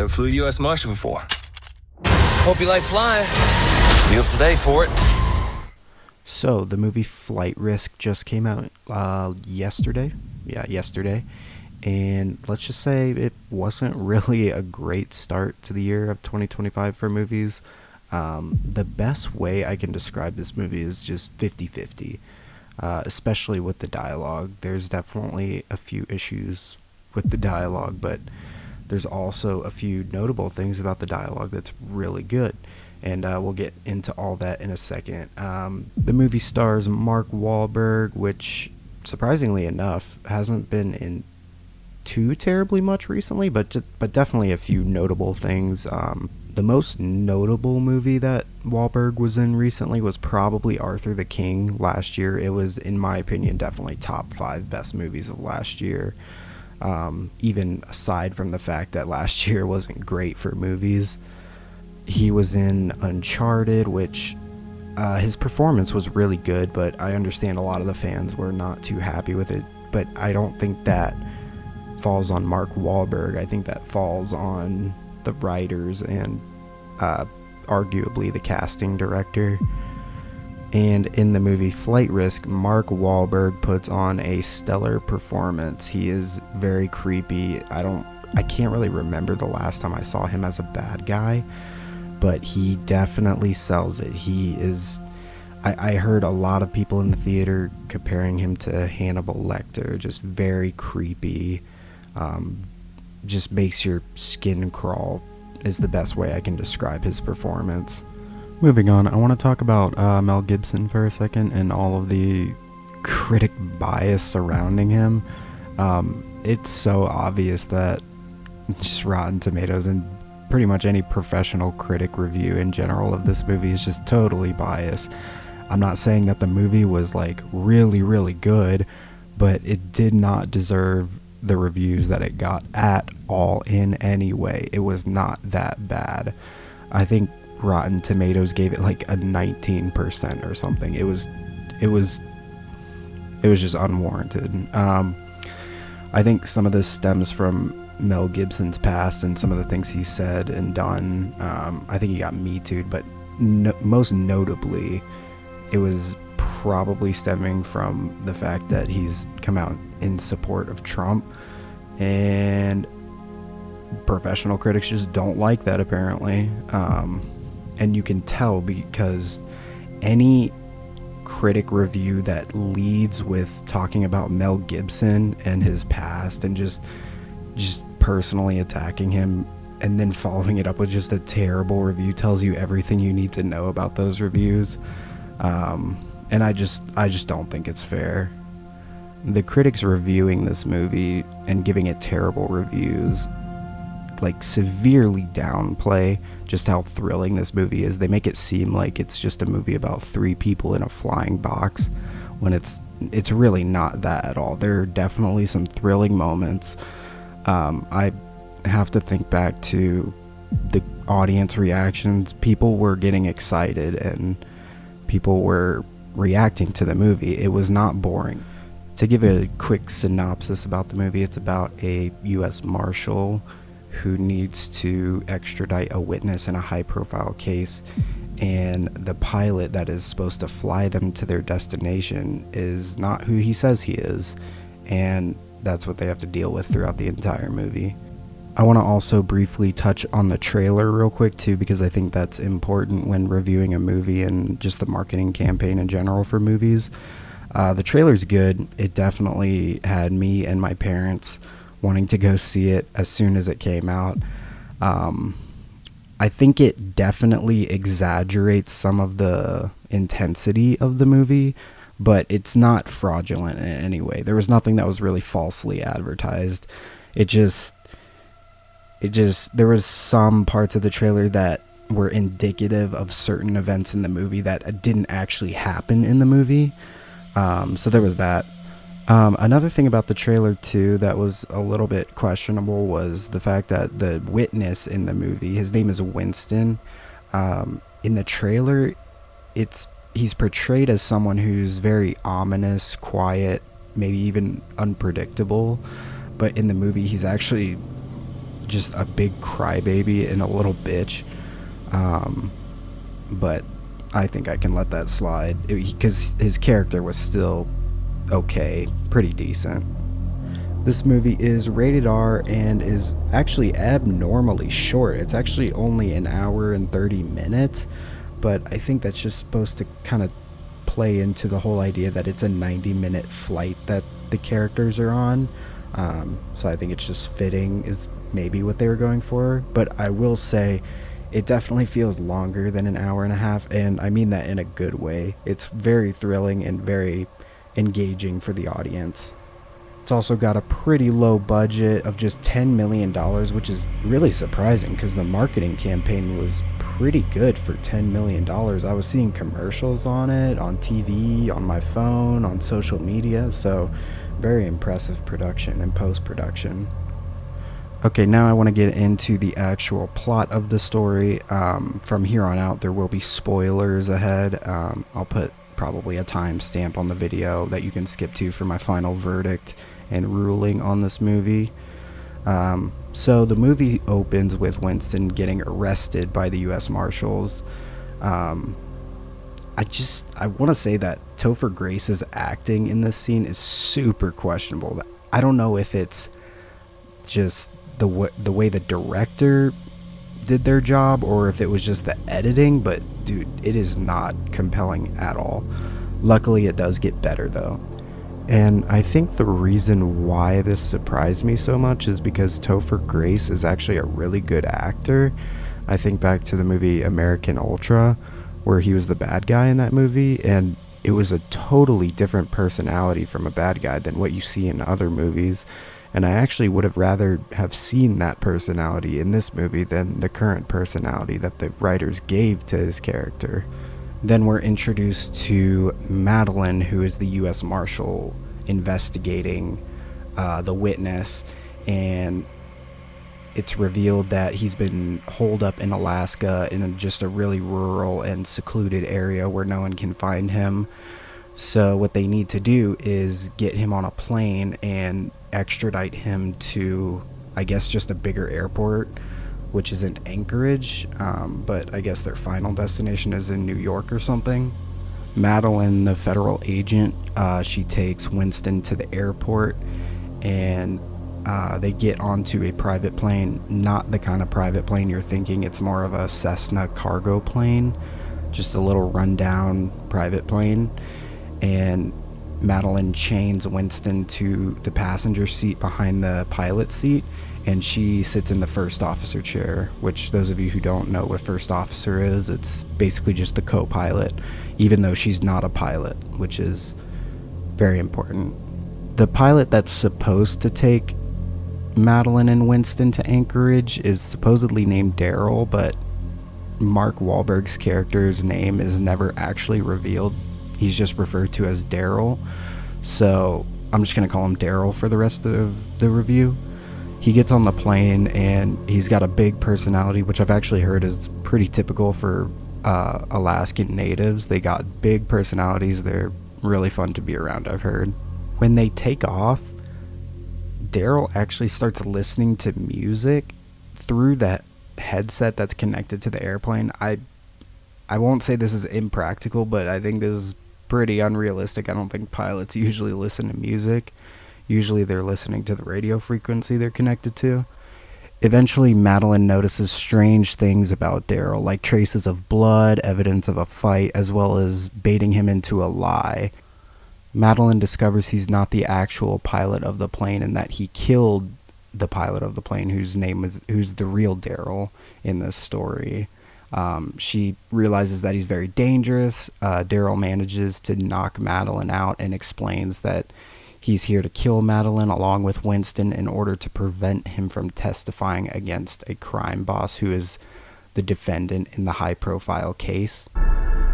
Never flew a U.S. Marshal before. Hope you like flying. Beautiful day for it. So, the movie Flight Risk just came out yesterday. Yeah, yesterday. And let's just say it wasn't really a great start to the year of 2025 for movies. The best way I can describe this movie is just 50-50, especially with the dialogue. There's definitely a few issues with the dialogue, but there's also a few notable things about the dialogue that's really good. And we'll get into all that in a second. The movie stars Mark Wahlberg, which, surprisingly enough, hasn't been in too terribly much recently, but definitely a few notable things. The most notable movie that Wahlberg was in recently was probably Arthur the King last year. It was, in my opinion, definitely top 5 best movies of last year. Even aside from the fact that last year wasn't great for movies. He was in Uncharted, which his performance was really good, but I understand a lot of the fans were not too happy with it. But I don't think that falls on Mark Wahlberg. I think that falls on the writers and arguably the casting director. And in the movie Flight Risk, Mark Wahlberg puts on a stellar performance. He is very creepy. I can't really remember the last time I saw him as a bad guy, but he definitely sells it. He is... I heard a lot of people in the theater comparing him to Hannibal Lecter. Just very creepy. Just makes your skin crawl is the best way I can describe his performance. Moving on, I want to talk about Mel Gibson for a second and all of the critic bias surrounding him. It's so obvious that just Rotten Tomatoes and pretty much any professional critic review in general of this movie is just totally biased. I'm not saying that the movie was like really, really good, but it did not deserve the reviews that it got at all in any way. It was not that bad. I think Rotten Tomatoes gave it like a 19% or something. It was just unwarranted. I think some of this stems from Mel Gibson's past and some of the things he said and done. I think he got Me Too'd, but most notably, it was probably stemming from the fact that he's come out in support of Trump, and professional critics just don't like that, apparently. And you can tell because any critic review that leads with talking about Mel Gibson and his past and just personally attacking him and then following it up with just a terrible review tells you everything you need to know about those reviews. And I just don't think it's fair. The critics reviewing this movie and giving it terrible reviews like severely downplay just how thrilling this movie is. They make it seem like it's just a movie about 3 people in a flying box when it's really not that at all. There are definitely some thrilling moments. I have to think back to the audience reactions. People were getting excited and people were reacting to the movie. It was not boring. To give a quick synopsis about the movie, it's about a U.S. Marshal who needs to extradite a witness in a high-profile case, and the pilot that is supposed to fly them to their destination is not who he says he is, and that's what they have to deal with throughout the entire movie. I want to also briefly touch on the trailer real quick too, because I think that's important when reviewing a movie and just the marketing campaign in general for movies. The trailer's good. It definitely had me and my parents wanting to go see it as soon as it came out. I think it definitely exaggerates some of the intensity of the movie, but it's not fraudulent in any way. There was nothing that was really falsely advertised. There was some parts of the trailer that were indicative of certain events in the movie that didn't actually happen in the movie. So there was that. Another thing about the trailer too that was a little bit questionable was the fact that the witness in the movie, his name is Winston. In the trailer, he's portrayed as someone who's very ominous, quiet, maybe even unpredictable. But in the movie, he's actually just a big crybaby and a little bitch. But I think I can let that slide because his character was still okay, pretty decent. This movie is rated R and is actually abnormally short. It's actually only an hour and 30 minutes, but I think that's just supposed to kind of play into the whole idea that it's a 90-minute flight that the characters are on. So I think it's just fitting is maybe what they were going for. But I will say it definitely feels longer than an hour and a half, and I mean that in a good way. It's very thrilling and very engaging for the audience. It's also got a pretty low budget of just $10 million, which is really surprising because the marketing campaign was pretty good for $10 million. I was seeing commercials on it, on TV, on my phone, on social media, so very impressive production and post-production. Okay, now I want to get into the actual plot of the story. From here on out, there will be spoilers ahead. I'll put probably a timestamp on the video that you can skip to for my final verdict and ruling on this movie. So the movie opens with Winston getting arrested by the U.S. Marshals. I want to say that Topher Grace's acting in this scene is super questionable. I don't know if it's just the way the director did their job or if it was just the editing, but dude, it is not compelling at all. Luckily, it does get better though. And I think the reason why this surprised me so much is because Topher Grace is actually a really good actor. I think back to the movie American Ultra, where he was the bad guy in that movie, and it was a totally different personality from a bad guy than what you see in other movies. And I actually would have rather have seen that personality in this movie than the current personality that the writers gave to his character. Then we're introduced to Madeline, who is the U.S. Marshal investigating the witness, and it's revealed that he's been holed up in Alaska in just a really rural and secluded area where no one can find him. So what they need to do is get him on a plane and extradite him to, I guess, just a bigger airport, which is in Anchorage, but I guess their final destination is in New York or something. Madeline, the federal agent, she takes Winston to the airport, and they get onto a private plane, not the kind of private plane you're thinking. It's more of a Cessna cargo plane, just a little rundown private plane. And Madeline chains Winston to the passenger seat behind the pilot seat, and she sits in the first officer chair, which those of you who don't know what a first officer is, it's basically just the co-pilot, even though she's not a pilot, which is very important. The pilot that's supposed to take Madeline and Winston to Anchorage is supposedly named Daryl, but Mark Wahlberg's character's name is never actually revealed. He's just referred to as Daryl, so I'm just going to call him Daryl for the rest of the review. He gets on the plane, and he's got a big personality, which I've actually heard is pretty typical for Alaskan natives. They got big personalities. They're really fun to be around, I've heard. When they take off, Daryl actually starts listening to music through that headset that's connected to the airplane. I won't say this is impractical, but I think this is pretty unrealistic. I don't think pilots usually listen to music. Usually they're listening to the radio frequency they're connected to. Eventually, Madeline notices strange things about Daryl, like traces of blood, evidence of a fight, as well as baiting him into a lie. Madeline discovers he's not the actual pilot of the plane and that he killed the pilot of the plane, who's the real Daryl in this story. She realizes that he's very dangerous. Daryl manages to knock Madeline out and explains that he's here to kill Madeline along with Winston in order to prevent him from testifying against a crime boss who is the defendant in the high-profile case.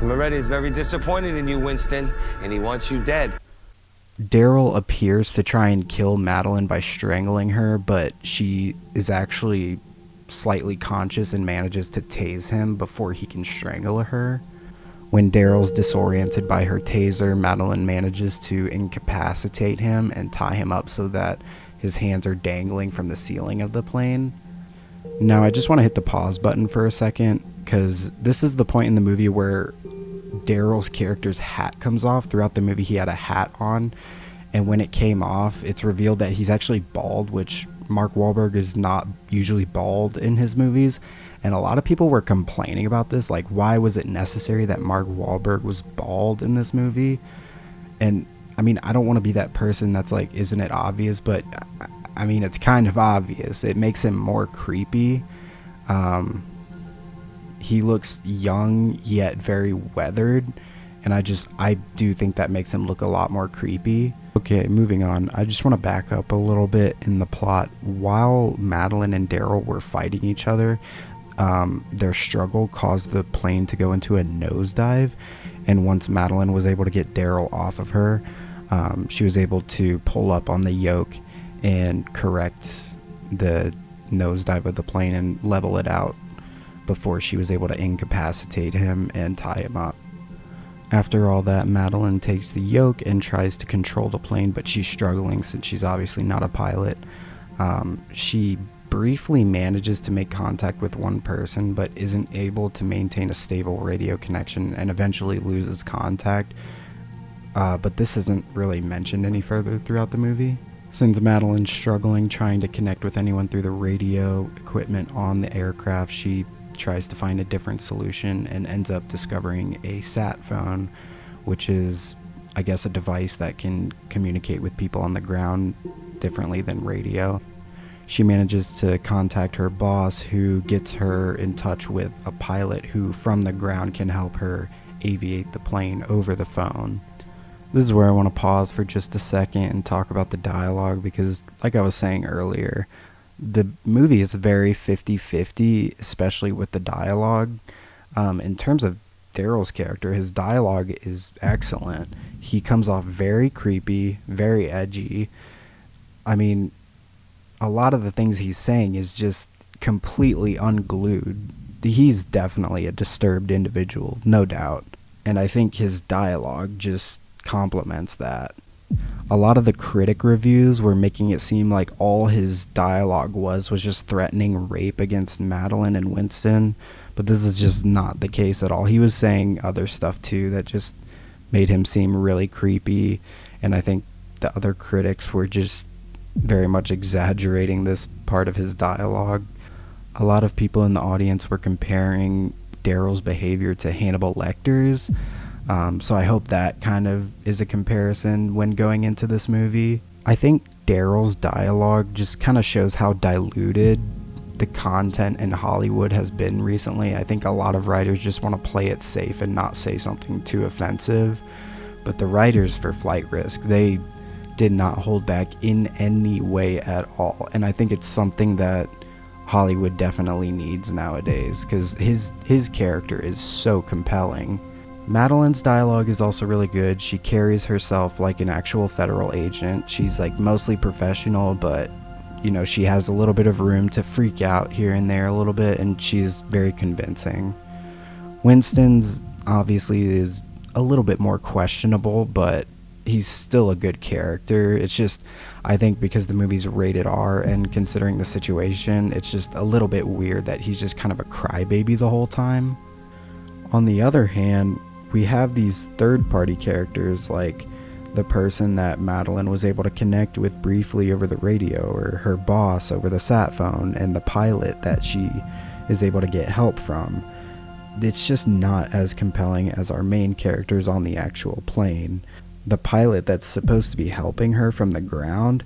Moretti's very disappointed in you, Winston, and he wants you dead. Daryl appears to try and kill Madeline by strangling her, but she is actually slightly conscious and manages to tase him before he can strangle her. When Daryl's disoriented by her taser, Madeline manages to incapacitate him and tie him up so that his hands are dangling from the ceiling of the plane. Now, I just want to hit the pause button for a second, because this is the point in the movie where Daryl's character's hat comes off. Throughout the movie, he had a hat on, and when it came off, it's revealed that he's actually bald, which Mark Wahlberg is not usually bald in his movies. And a lot of people were complaining about this, like, why was it necessary that Mark Wahlberg was bald in this movie? And I mean, I don't want to be that person that's like, isn't it obvious? But I mean, it's kind of obvious. It makes him more creepy. He looks young yet very weathered, and I do think that makes him look a lot more creepy. Okay, moving on. I just want to back up a little bit in the plot. While Madeline and Daryl were fighting each other, their struggle caused the plane to go into a nosedive, and once Madeline was able to get Daryl off of her, she was able to pull up on the yoke and correct the nosedive of the plane and level it out before she was able to incapacitate him and tie him up. After all that, Madeline takes the yoke and tries to control the plane, but she's struggling since she's obviously not a pilot. She briefly manages to make contact with one person, but isn't able to maintain a stable radio connection and eventually loses contact. But this isn't really mentioned any further throughout the movie. Since Madeline's struggling trying to connect with anyone through the radio equipment on the aircraft, she tries to find a different solution and ends up discovering a sat phone, which is, I guess, a device that can communicate with people on the ground differently than radio. She manages to contact her boss, who gets her in touch with a pilot who from the ground can help her aviate the plane over the phone. This is where I want to pause for just a second and talk about the dialogue, because like I was saying earlier, the movie is very 50-50, especially with the dialogue. In terms of Daryl's character, his dialogue is excellent. He comes off very creepy, very edgy. I mean, a lot of the things he's saying is just completely unglued. He's definitely a disturbed individual, no doubt. And I think his dialogue just complements that. A lot of the critic reviews were making it seem like all his dialogue was just threatening rape against Madeline and Winston, but this is just not the case at all. He was saying other stuff too that just made him seem really creepy, and I think the other critics were just very much exaggerating this part of his dialogue. A lot of people in the audience were comparing Daryl's behavior to Hannibal Lecter's. So I hope that kind of is a comparison when going into this movie. I think Daryl's dialogue just kind of shows how diluted the content in Hollywood has been recently. I think a lot of writers just want to play it safe and not say something too offensive. But the writers for Flight Risk, they did not hold back in any way at all. And I think it's something that Hollywood definitely needs nowadays, because his character is so compelling. Madeline's dialogue is also really good. She carries herself like an actual federal agent. She's like mostly professional, but you know, she has a little bit of room to freak out here and there a little bit, and she's very convincing. Winston's obviously is a little bit more questionable, but he's still a good character. It's just, I think because the movie's rated R and considering the situation, it's just a little bit weird that he's just kind of a crybaby the whole time. On the other hand, we have these third-party characters like the person that Madeline was able to connect with briefly over the radio, or her boss over the sat phone, and the pilot that she is able to get help from. It's just not as compelling as our main characters on the actual plane. The pilot that's supposed to be helping her from the ground,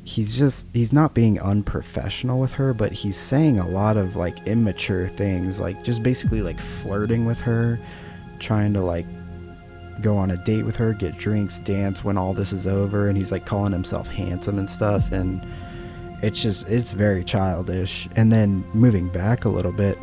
he's not being unprofessional with her, but he's saying a lot of like immature things, like just basically like flirting with her, trying to like go on a date with her, get drinks, dance when all this is over, and he's like calling himself handsome and stuff, and it's very childish. And then moving back a little bit,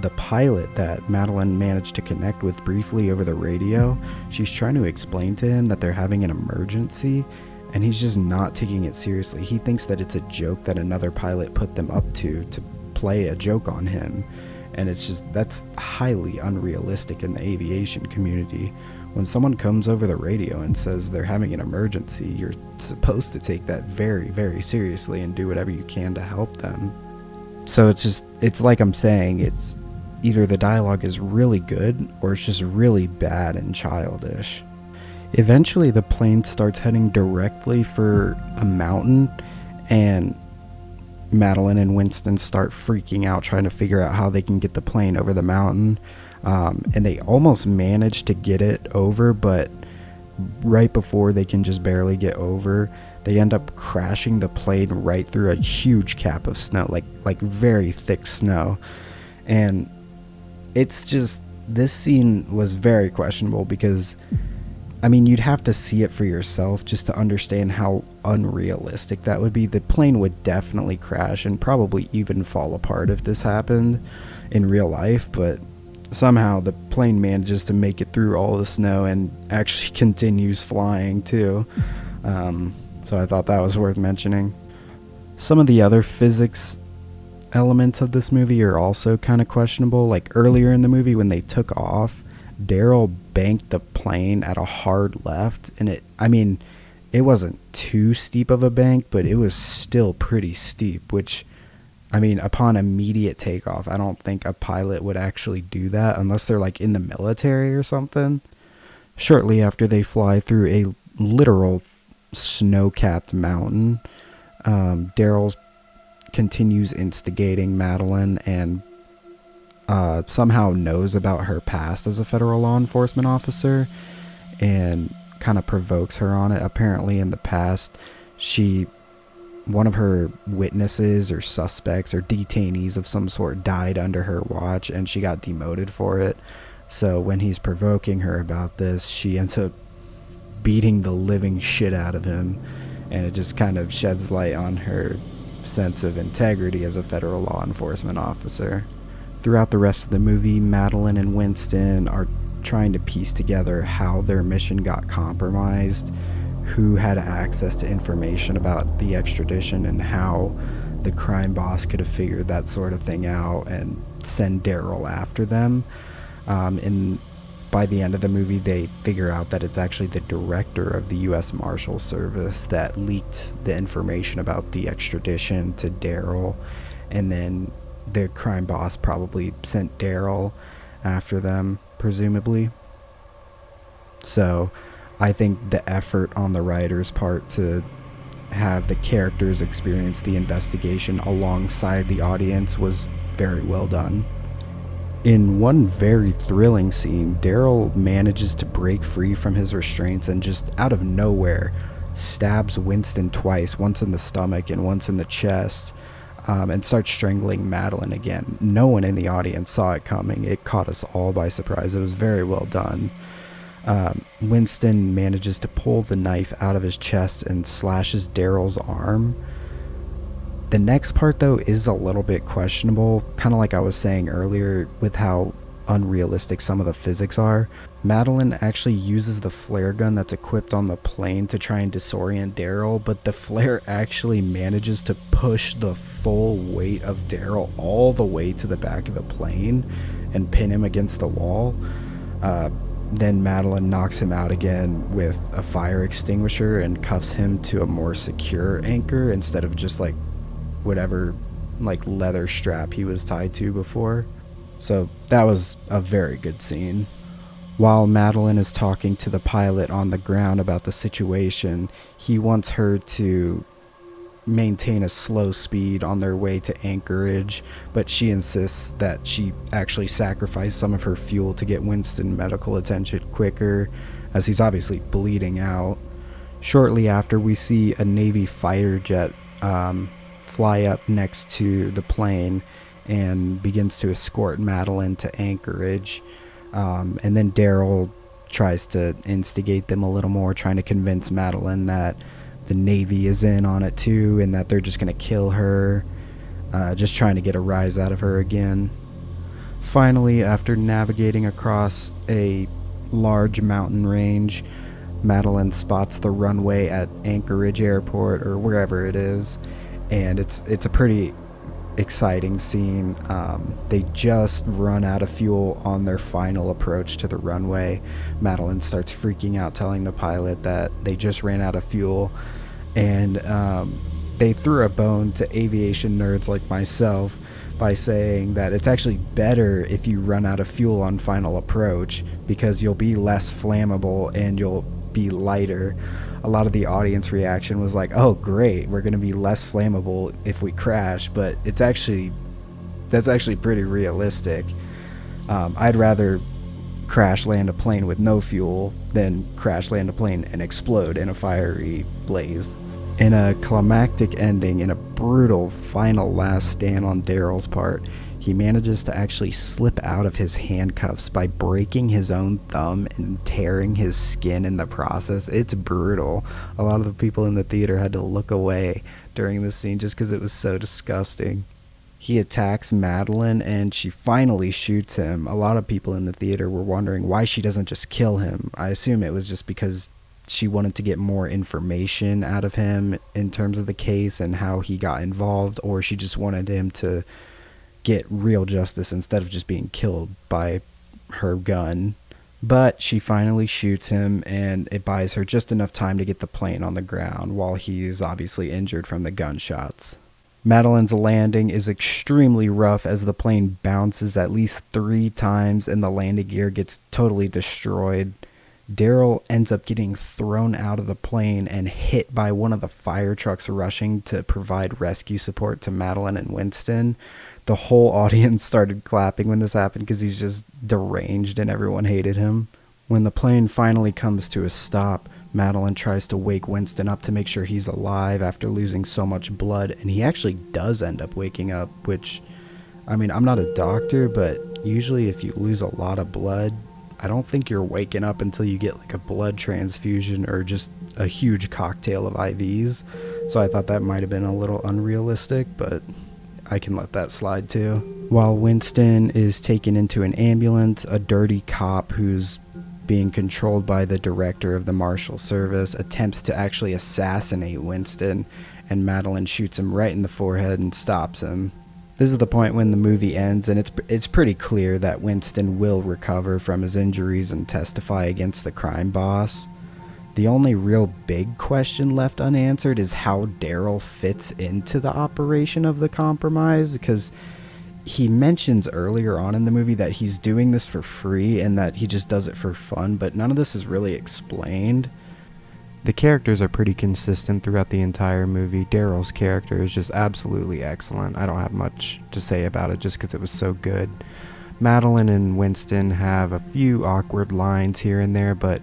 the pilot that Madeline managed to connect with briefly over the radio, she's trying to explain to him that they're having an emergency, and he's just not taking it seriously. He thinks that it's a joke that another pilot put them up to play a joke on him. And it's just, that's highly unrealistic in the aviation community. When someone comes over the radio and says they're having an emergency, you're supposed to take that very, very seriously and do whatever you can to help them. So it's like I'm saying, it's either the dialogue is really good or it's just really bad and childish. Eventually, the plane starts heading directly for a mountain, and Madeline and Winston start freaking out trying to figure out how they can get the plane over the mountain. And they almost manage to get it over, but right before they can just barely get over, they end up crashing the plane right through a huge cap of snow, like very thick snow. And it's just, this scene was very questionable because, I mean, you'd have to see it for yourself just to understand how unrealistic that would be. The plane would definitely crash and probably even fall apart if this happened in real life, but somehow the plane manages to make it through all the snow and actually continues flying too. So I thought that was worth mentioning. Some of the other physics elements of this movie are also kind of questionable. Like earlier in the movie when they took off, Daryl banked the plane at a hard left, and it wasn't too steep of a bank, but it was still pretty steep, which, I mean, upon immediate takeoff, I don't think a pilot would actually do that unless they're like in the military or something. Shortly after they fly through a literal snow-capped mountain, Daryl continues instigating Madeline and somehow knows about her past as a federal law enforcement officer and kind of provokes her on it. Apparently in the past, one of her witnesses or suspects or detainees of some sort died under her watch, and she got demoted for it. So when he's provoking her about this, she ends up beating the living shit out of him, and it just kind of sheds light on her sense of integrity as a federal law enforcement officer. Throughout the rest of the movie, Madeline and Winston are trying to piece together how their mission got compromised, who had access to information about the extradition, and how the crime boss could have figured that sort of thing out and send Daryl after them. And by the end of the movie, they figure out that it's actually the director of the U.S. Marshal Service that leaked the information about the extradition to Daryl, and then the crime boss probably sent Daryl after them, presumably. So I think the effort on the writer's part to have the characters experience the investigation alongside the audience was very well done. In one very thrilling scene, Daryl manages to break free from his restraints and just out of nowhere stabs Winston twice, once in the stomach and once in the chest, and starts strangling Madeline again. No one in the audience saw it coming. It caught us all by surprise. It was very well done. Winston manages to pull the knife out of his chest and slashes Daryl's arm. The next part, though, is a little bit questionable, kind of like I was saying earlier with how unrealistic some of the physics are. Madeline actually uses the flare gun that's equipped on the plane to try and disorient Daryl, but the flare actually manages to push the full weight of Daryl all the way to the back of the plane and pin him against the wall. Then Madeline knocks him out again with a fire extinguisher and cuffs him to a more secure anchor instead of just like whatever like leather strap he was tied to before. So that was a very good scene. While Madeline is talking to the pilot on the ground about the situation, he wants her to maintain a slow speed on their way to Anchorage, but she insists that she actually sacrifice some of her fuel to get Winston medical attention quicker, as he's obviously bleeding out. Shortly after, we see a Navy fighter jet fly up next to the plane and begins to escort Madeline to Anchorage. And then Daryl tries to instigate them a little more, trying to convince Madeline that the Navy is in on it too and that they're just going to kill her, just trying to get a rise out of her again. Finally, after navigating across a large mountain range, Madeline spots the runway at Anchorage Airport or wherever it is, and it's a pretty exciting scene. They just run out of fuel on their final approach to the runway. Madeline starts freaking out, telling the pilot that they just ran out of fuel, and they threw a bone to aviation nerds like myself by saying that it's actually better if you run out of fuel on final approach because you'll be less flammable and you'll be lighter. A lot of the audience reaction was like, oh great, we're going to be less flammable if we crash, but that's actually pretty realistic. I'd rather crash land a plane with no fuel than crash land a plane and explode in a fiery blaze. In a climactic ending, in a brutal final last stand on Daryl's part, he manages to actually slip out of his handcuffs by breaking his own thumb and tearing his skin in the process. It's brutal. A lot of the people in the theater had to look away during this scene just because it was so disgusting. He attacks Madeline and she finally shoots him. A lot of people in the theater were wondering why she doesn't just kill him. I assume it was just because she wanted to get more information out of him in terms of the case and how he got involved, or she just wanted him to get real justice instead of just being killed by her gun. But she finally shoots him, and it buys her just enough time to get the plane on the ground while he's obviously injured from the gunshots. Madeline's landing is extremely rough as the plane bounces at least 3 times and the landing gear gets totally destroyed. Daryl ends up getting thrown out of the plane and hit by one of the fire trucks rushing to provide rescue support to Madeline and Winston. The whole audience started clapping when this happened because he's just deranged and everyone hated him. When the plane finally comes to a stop, Madeline tries to wake Winston up to make sure he's alive after losing so much blood, and he actually does end up waking up, which, I mean, I'm not a doctor, but usually if you lose a lot of blood, I don't think you're waking up until you get like a blood transfusion or just a huge cocktail of IVs. So I thought that might have been a little unrealistic, but I can let that slide too. While Winston is taken into an ambulance, a dirty cop who's being controlled by the director of the Marshal Service attempts to actually assassinate Winston, and Madeline shoots him right in the forehead and stops him. This is the point when the movie ends, and it's pretty clear that Winston will recover from his injuries and testify against the crime boss. The only real big question left unanswered is how Daryl fits into the operation of the compromise, because he mentions earlier on in the movie that he's doing this for free and that he just does it for fun, but none of this is really explained. The characters are pretty consistent throughout the entire movie. Daryl's character is just absolutely excellent. I don't have much to say about it just because it was so good. Madeline and Winston have a few awkward lines here and there, but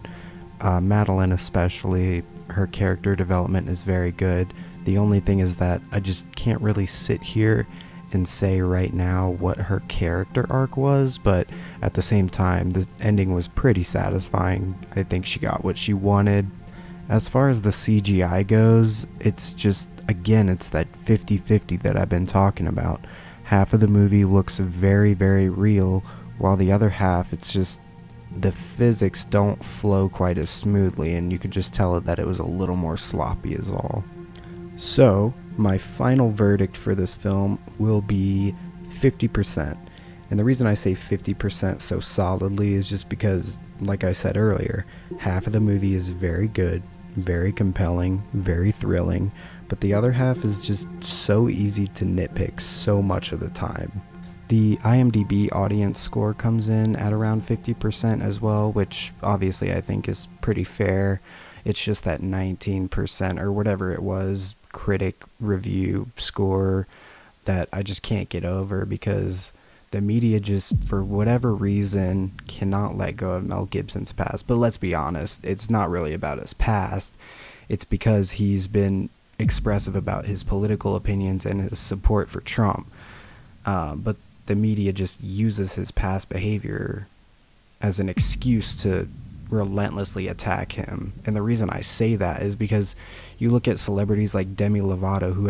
Madeline especially, her character development is very good. The only thing is that I just can't really sit here and say right now what her character arc was, but at the same time, the ending was pretty satisfying. I think she got what she wanted. As far as the CGI goes, it's just, again, it's that 50-50 that I've been talking about. Half of the movie looks very, very real, while the other half, it's just, the physics don't flow quite as smoothly, and you could just tell that it was a little more sloppy is all. So, my final verdict for this film will be 50%. And the reason I say 50% so solidly is just because, like I said earlier, half of the movie is very good, very compelling, very thrilling, but the other half is just so easy to nitpick so much of the time. The IMDb audience score comes in at around 50% as well, which obviously I think is pretty fair. It's just that 19% or whatever it was critic review score that I just can't get over, because the media just, for whatever reason, cannot let go of Mel Gibson's past. But let's be honest, it's not really about his past. It's because he's been expressive about his political opinions and his support for Trump. But the media just uses his past behavior as an excuse to relentlessly attack him. And the reason I say that is because you look at celebrities like Demi Lovato, who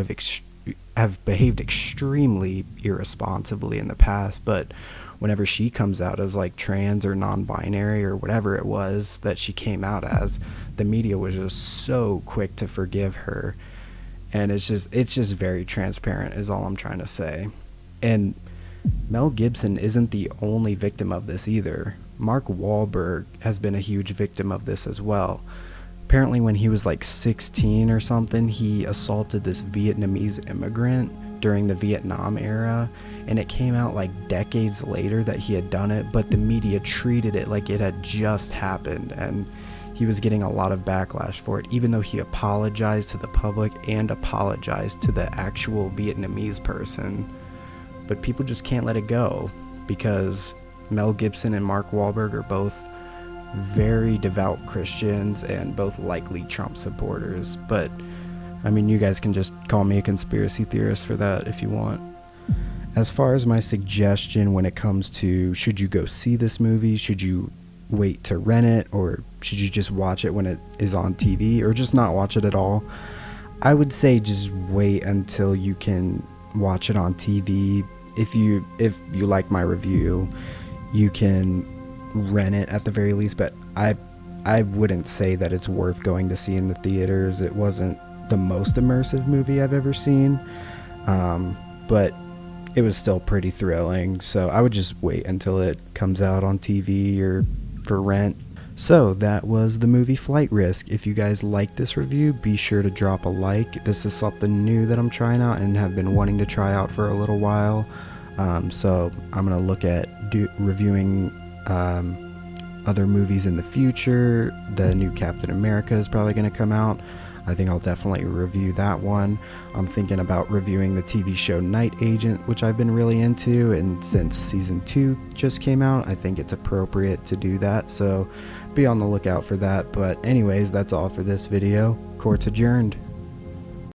have behaved extremely irresponsibly in the past, but whenever she comes out as like trans or non-binary or whatever it was that she came out as, the media was just so quick to forgive her. And it's just very transparent is all I'm trying to say. And Mel Gibson isn't the only victim of this either. Mark Wahlberg has been a huge victim of this as well. Apparently when he was like 16 or something, he assaulted this Vietnamese immigrant during the Vietnam era, and it came out like decades later that he had done it, but the media treated it like it had just happened, and he was getting a lot of backlash for it, even though he apologized to the public and apologized to the actual Vietnamese person. But people just can't let it go, because Mel Gibson and Mark Wahlberg are both very devout Christians and both likely Trump supporters. But I mean, you guys can just call me a conspiracy theorist for that if you want. As far as my suggestion when it comes to should you go see this movie, should you wait to rent it, or should you just watch it when it is on TV, or just not watch it at all, I would say just wait until you can watch it on TV. If you like my review, you can rent it at the very least, but I wouldn't say that it's worth going to see in the theaters. It wasn't the most immersive movie I've ever seen, but it was still pretty thrilling, so I would just wait until it comes out on TV or for rent. So that was the movie Flight Risk. If you guys like this review, be sure to drop a like. This is something new that I'm trying out and have been wanting to try out for a little while. So I'm going to look at reviewing other movies in the future. The new Captain America is probably going to come out. I think I'll definitely review that one. I'm thinking about reviewing the TV show Night Agent, which I've been really into, and since season 2 just came out, I think it's appropriate to do that, so be on the lookout for that. But anyways, that's all for this video. Court's adjourned.